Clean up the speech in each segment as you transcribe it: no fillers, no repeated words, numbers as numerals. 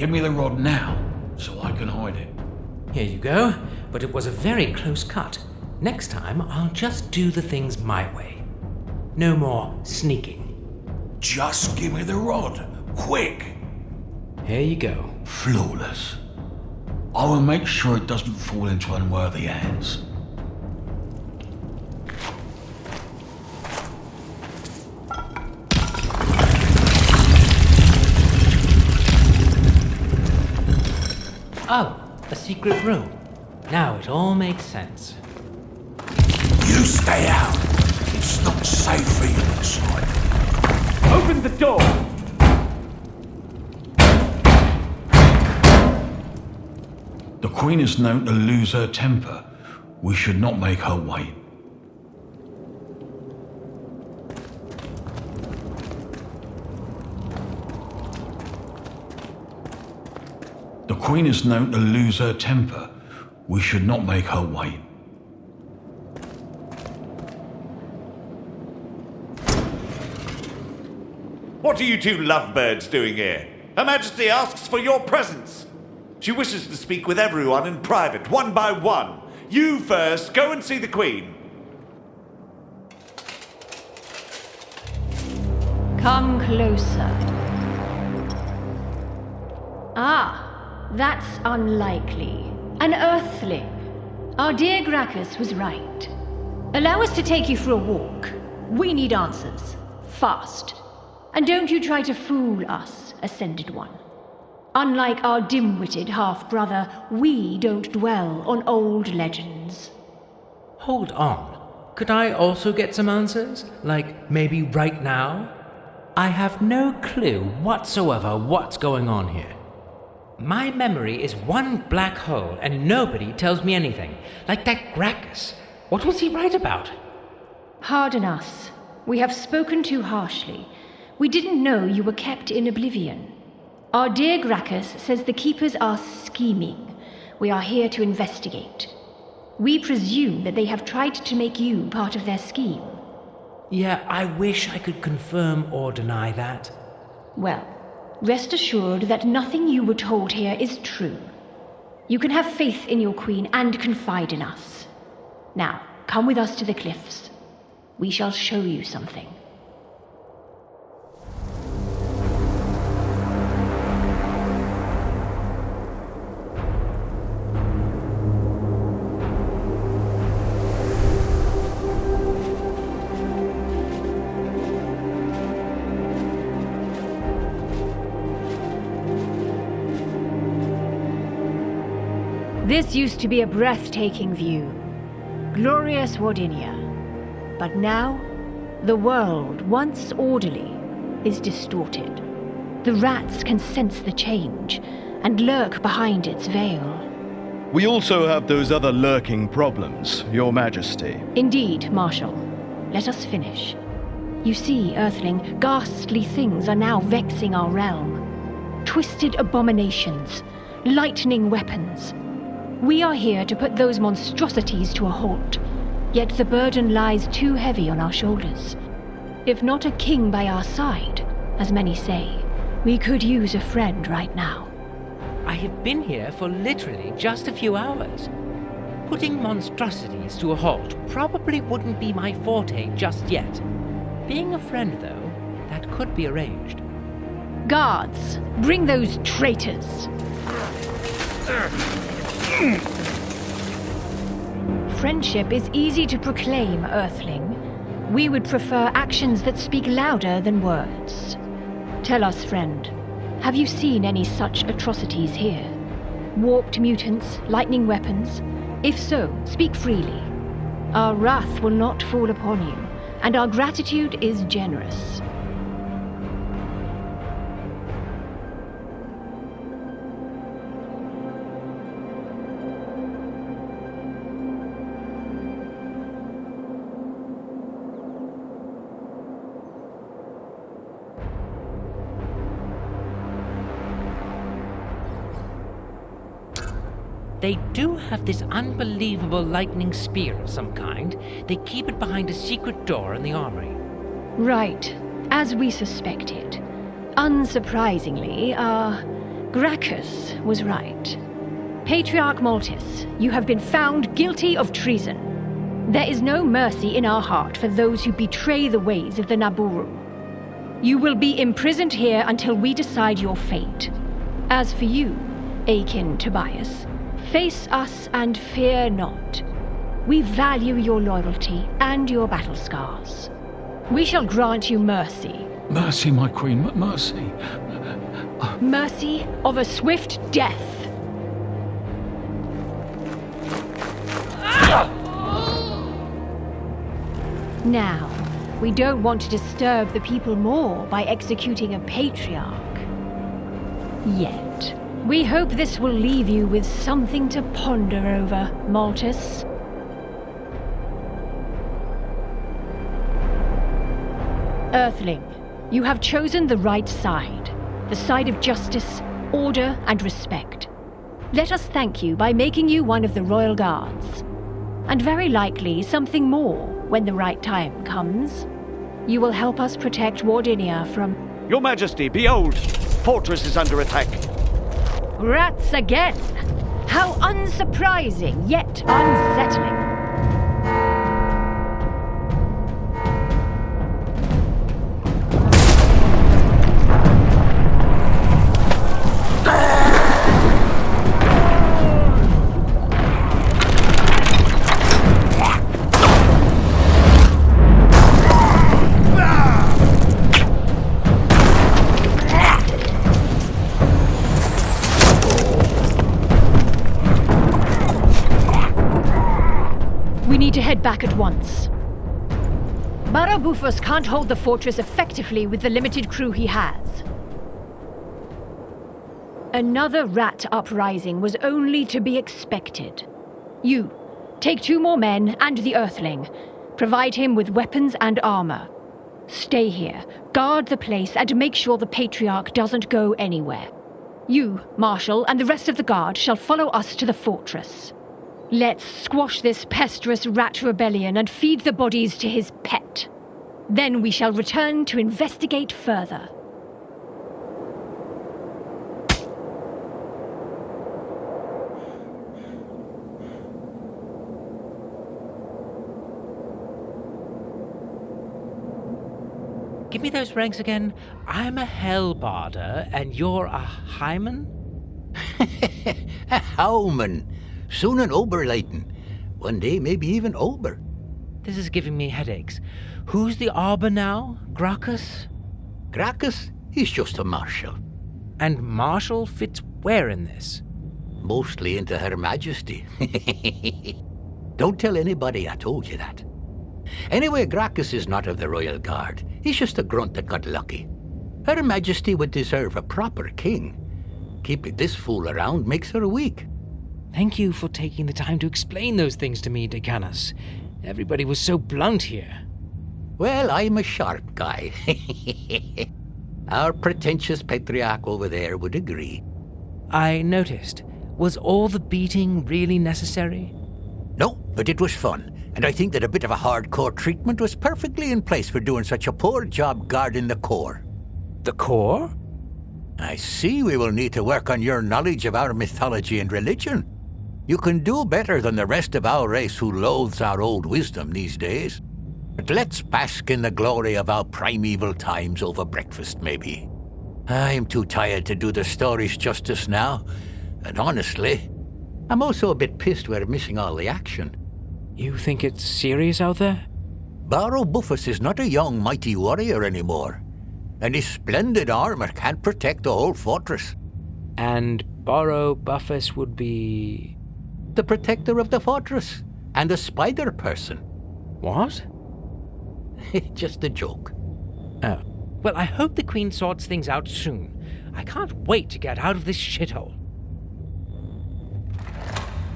Give me the rod now, so I can hide it. Here you go, but it was a very close cut. Next time, I'll just do the things my way. No more sneaking. Just give me the rod, quick! Here you go. Flawless. I will make sure it doesn't fall into unworthy hands. Oh, a secret room. Now it all makes sense. You stay out. It's not safe for you inside. Open the door! The Queen is known to lose her temper. We should not make her wait. The Queen is known to lose her temper. We should not make her wait. What are you two lovebirds doing here? Her Majesty asks for your presence. She wishes to speak with everyone in private, one by one. You first, go and see the Queen. Come closer. Ah, that's unlikely. An earthling. Our dear Gracchus was right. Allow us to take you for a walk. We need answers. Fast. And don't you try to fool us, Ascended One. Unlike our dim-witted half-brother, we don't dwell on old legends. Hold on. Could I also get some answers? Like, maybe right now? I have no clue whatsoever what's going on here. My memory is one black hole and nobody tells me anything. Like that Gracchus. What was he right about? Pardon us. We have spoken too harshly. We didn't know you were kept in oblivion. Our dear Gracchus says the Keepers are scheming. We are here to investigate. We presume that they have tried to make you part of their scheme. Yeah, I wish I could confirm or deny that. Well, rest assured that nothing you were told here is true. You can have faith in your queen and confide in us. Now, come with us to the cliffs. We shall show you something. This used to be a breathtaking view. Glorious Wardinia. But now, the world, once orderly, is distorted. The rats can sense the change and lurk behind its veil. We also have those other lurking problems, Your Majesty. Indeed, Marshal. Let us finish. You see, Earthling, ghastly things are now vexing our realm. Twisted abominations, lightning weapons. We are here to put those monstrosities to a halt, yet the burden lies too heavy on our shoulders. If not a king by our side, as many say, we could use a friend right now. I have been here for literally just a few hours. Putting monstrosities to a halt probably wouldn't be my forte just yet. Being a friend, though, that could be arranged. Guards, bring those traitors! Friendship is easy to proclaim, Earthling. We would prefer actions that speak louder than words. Tell us, friend, have you seen any such atrocities here? Warped mutants, lightning weapons? If so, speak freely. Our wrath will not fall upon you, and our gratitude is generous. They do have this unbelievable lightning spear of some kind. They keep it behind a secret door in the armory. Right, as we suspected. Unsurprisingly, Gracchus was right. Patriarch Maltis, you have been found guilty of treason. There is no mercy in our heart for those who betray the ways of the Naburu. You will be imprisoned here until we decide your fate. As for you, Akin Tobias, face us and fear not. We value your loyalty and your battle scars. We shall grant you mercy. Mercy, my queen, mercy. Mercy of a swift death. Now, we don't want to disturb the people more by executing a patriarch. Yet. We hope this will leave you with something to ponder over, Maltis. Earthling, you have chosen the right side. The side of justice, order, and respect. Let us thank you by making you one of the Royal Guards. And very likely something more when the right time comes. You will help us protect Wardinia from... Your Majesty, behold! Fortress is under attack. Rats again! How unsurprising, yet unsettling. To head back at once. Barabufus can't hold the fortress effectively with the limited crew he has. Another rat uprising was only to be expected. You, take 2 more men and the Earthling. Provide him with weapons and armor. Stay here, guard the place, and make sure the Patriarch doesn't go anywhere. You, Marshal, and the rest of the guard shall follow us to the fortress. Let's squash this pesteous rat rebellion and feed the bodies to his pet. Then we shall return to investigate further. Give me those ranks again. I'm a Hellbarder, and you're a Hyman? A Howman. Soon an Oberleiten. One day, maybe even Ober. This is giving me headaches. Who's the Arbor now? Gracchus? Gracchus? He's just a marshal. And Marshal fits where in this? Mostly into Her Majesty. Don't tell anybody I told you that. Anyway, Gracchus is not of the Royal Guard. He's just a grunt that got lucky. Her Majesty would deserve a proper king. Keeping this fool around makes her weak. Thank you for taking the time to explain those things to me, Decanus. Everybody was so blunt here. Well, I'm a sharp guy. Our pretentious patriarch over there would agree. I noticed. Was all the beating really necessary? No, but it was fun, and I think that a bit of a hardcore treatment was perfectly in place for doing such a poor job guarding the core. The core? I see we will need to work on your knowledge of our mythology and religion. You can do better than the rest of our race who loathes our old wisdom these days. But let's bask in the glory of our primeval times over breakfast, maybe. I'm too tired to do the stories justice now, and honestly, I'm also a bit pissed we're missing all the action. You think it's serious out there? Barabufus is not a young, mighty warrior anymore, and his splendid armor can't protect the whole fortress. And Barabufus would be... the protector of the fortress, and a spider person. What? Just a joke. Oh. Well, I hope the Queen sorts things out soon. I can't wait to get out of this shithole.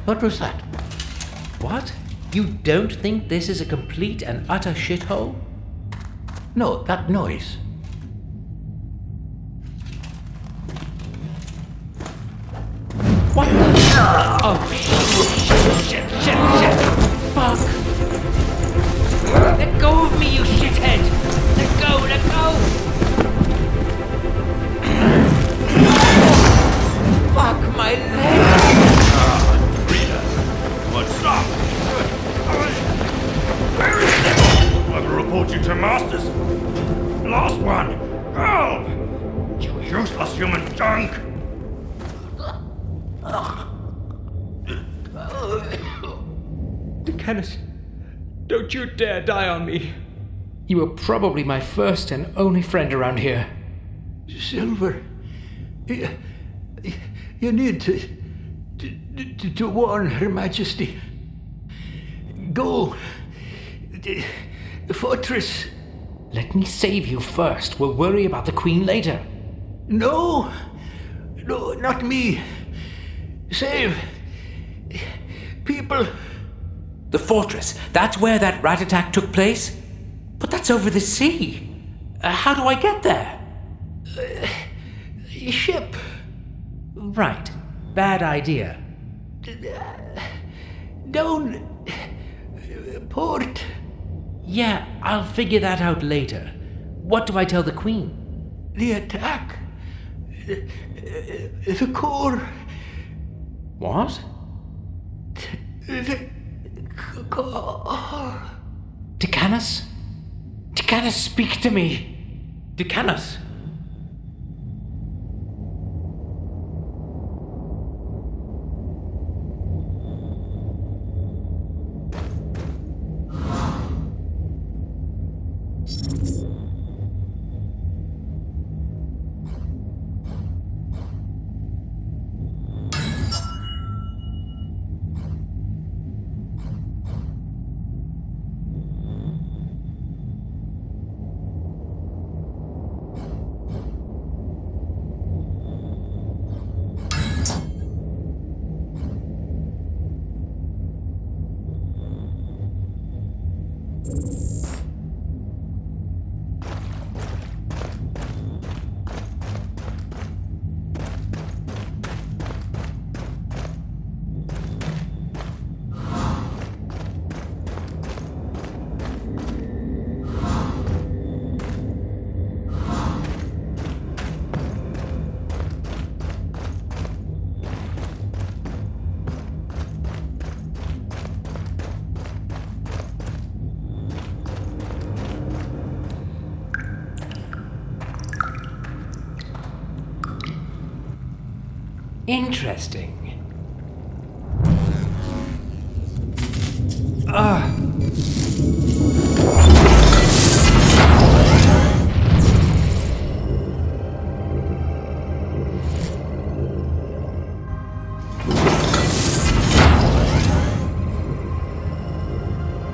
What was that? What? You don't think this is a complete and utter shithole? No, that noise. What the... Oh, shit. Fuck. Let go of me, you shithead. Let go. human junk! Kenneth, don't you dare die on me. You were probably my first and only friend around here. Silver, you need to warn Her Majesty. Go. The fortress. Let me save you first. We'll worry about the Queen later. No, not me. Save people. The fortress. That's where that rat attack took place? But that's over the sea. How do I get there? Ship. Right. Bad idea. Down port. Yeah, I'll figure that out later. What do I tell the Queen? The attack. The core. What? The core. Decanus? Decanus, speak to me. Decanus? Interesting.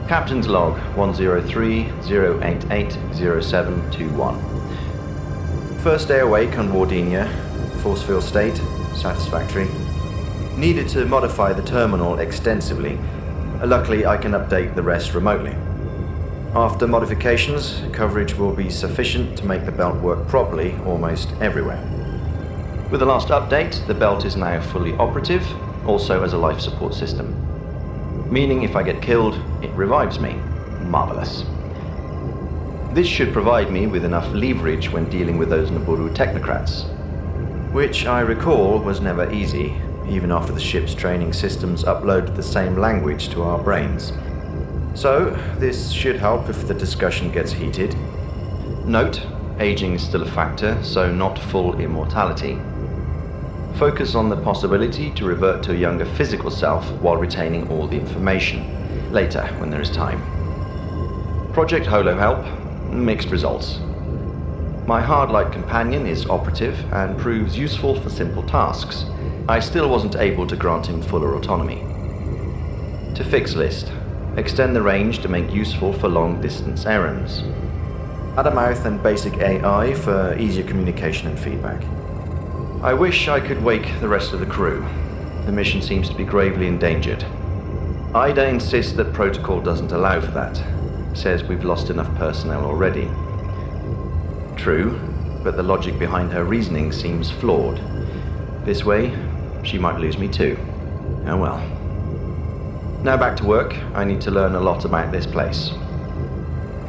Captain's log 103-088-0721. First day awake on Wardinia. Force field state, satisfactory. Needed to modify the terminal extensively. Luckily, I can update the rest remotely. After modifications, coverage will be sufficient to make the belt work properly almost everywhere. With the last update, the belt is now fully operative, also as a life support system. Meaning if I get killed, it revives me. Marvelous. This should provide me with enough leverage when dealing with those Naburu technocrats, which I recall was never easy, even after the ship's training systems uploaded the same language to our brains. So, this should help if the discussion gets heated. Note, aging is still a factor, so not full immortality. Focus on the possibility to revert to a younger physical self while retaining all the information, later when there is time. Project Holo Help, mixed results. My hard-light companion is operative and proves useful for simple tasks. I still wasn't able to grant him fuller autonomy. To fix list, extend the range to make useful for long-distance errands. Add a mouth and basic AI for easier communication and feedback. I wish I could wake the rest of the crew. The mission seems to be gravely endangered. Ida insists that protocol doesn't allow for that. Says we've lost enough personnel already. True, but the logic behind her reasoning seems flawed. This way, she might lose me too. Oh well. Now back to work. I need to learn a lot about this place.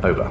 Over.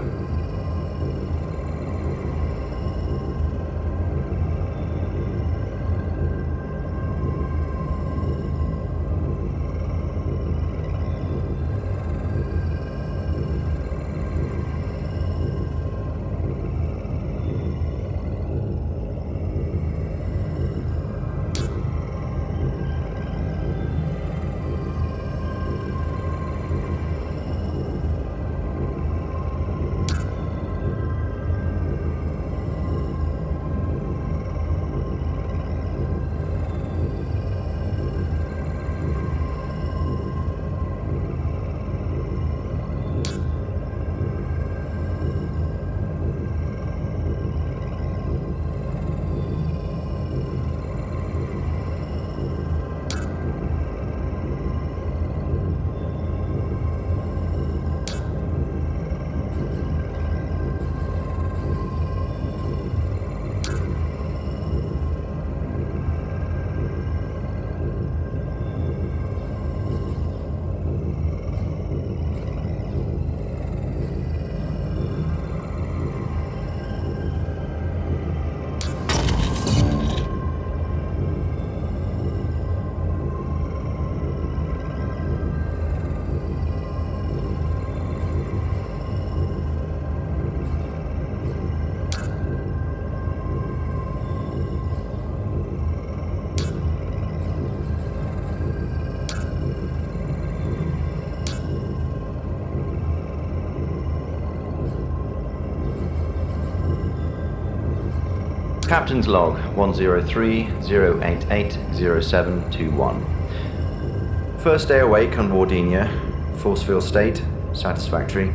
Captain's log 103-088-0721. First day awake on Wardinia. Force field state, satisfactory.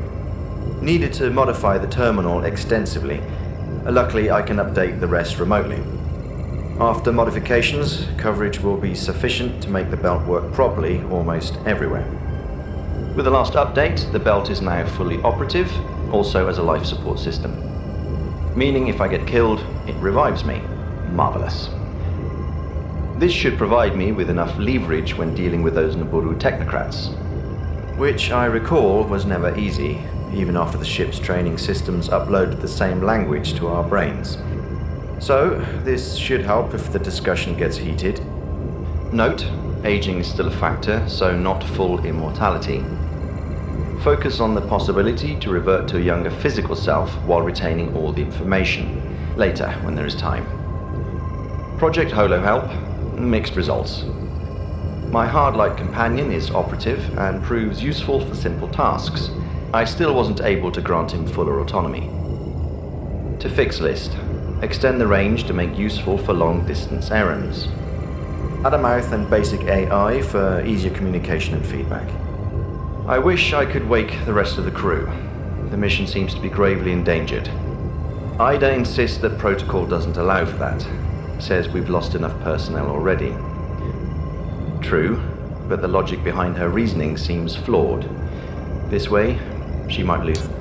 Needed to modify the terminal extensively. Luckily, I can update the rest remotely. After modifications, coverage will be sufficient to make the belt work properly almost everywhere. With the last update, the belt is now fully operative, also as a life support system. Meaning if I get killed, it revives me. Marvelous. This should provide me with enough leverage when dealing with those Naburu technocrats, which I recall was never easy, even after the ship's training systems uploaded the same language to our brains. So, this should help if the discussion gets heated. Note, aging is still a factor, so not full immortality. Focus on the possibility to revert to a younger physical self while retaining all the information, later when there is time. Project Holo Help, mixed results. My hard-light companion is operative and proves useful for simple tasks. I still wasn't able to grant him fuller autonomy. To fix list, extend the range to make useful for long-distance errands. Add a mouth and basic AI for easier communication and feedback. I wish I could wake the rest of the crew. The mission seems to be gravely endangered. Ida insists that protocol doesn't allow for that. Says we've lost enough personnel already. True, but the logic behind her reasoning seems flawed. This way, she might lose them.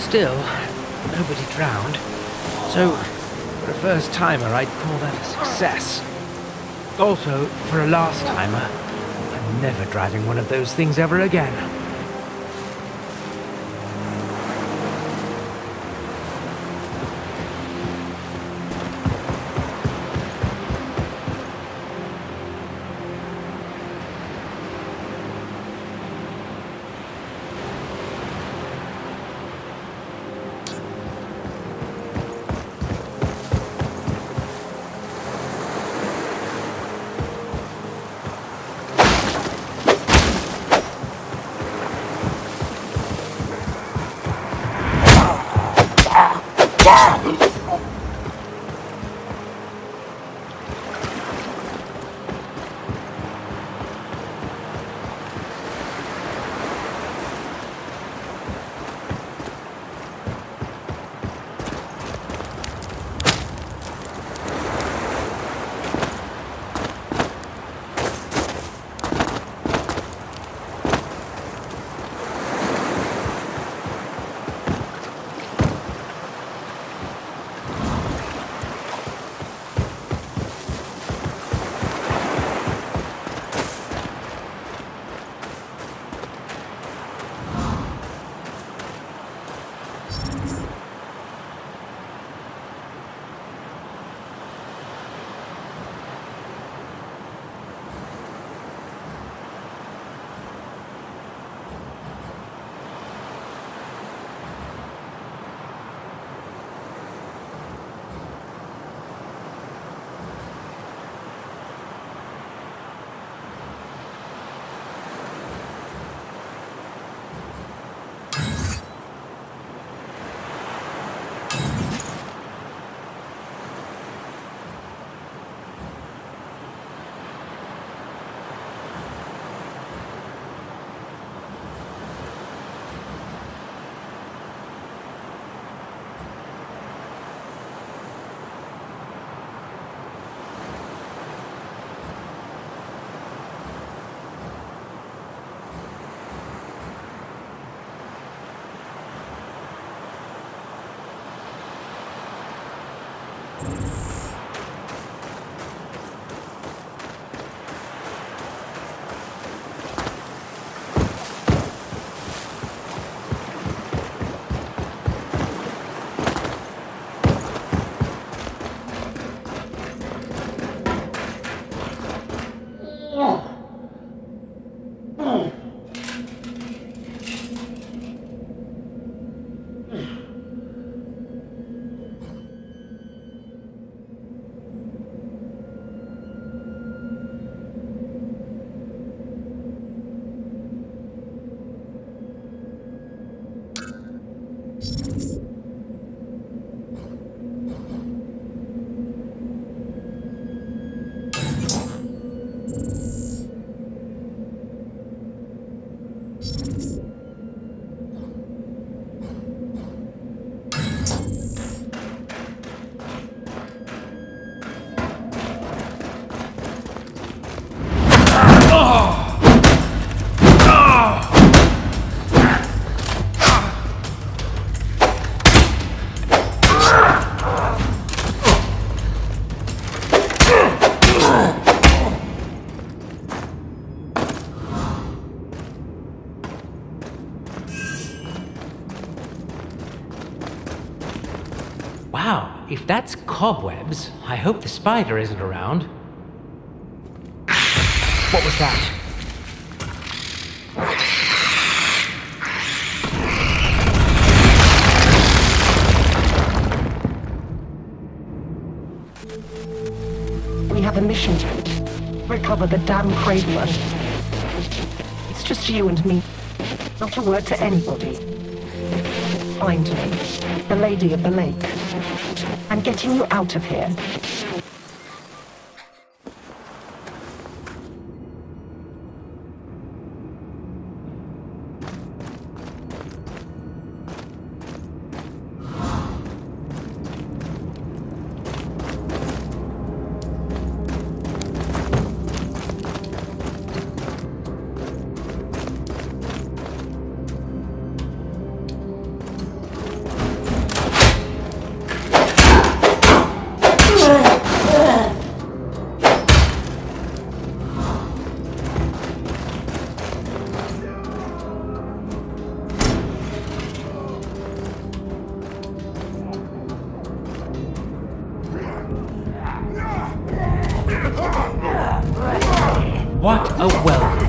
Still, nobody drowned. So, for a first-timer, I'd call that a success. Also, for a last-timer, I'm never driving one of those things ever again. Wow, if that's cobwebs, I hope the spider isn't around. What was that? We have a mission. Recover the damn Cradler. It's just you and me. Not a word to anybody. Find me, the Lady of the Lake. I'm getting you out of here. What a welcome.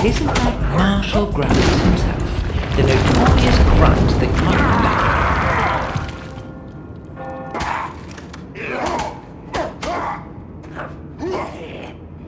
Isn't that Marshal Grant himself, the notorious grunt that can't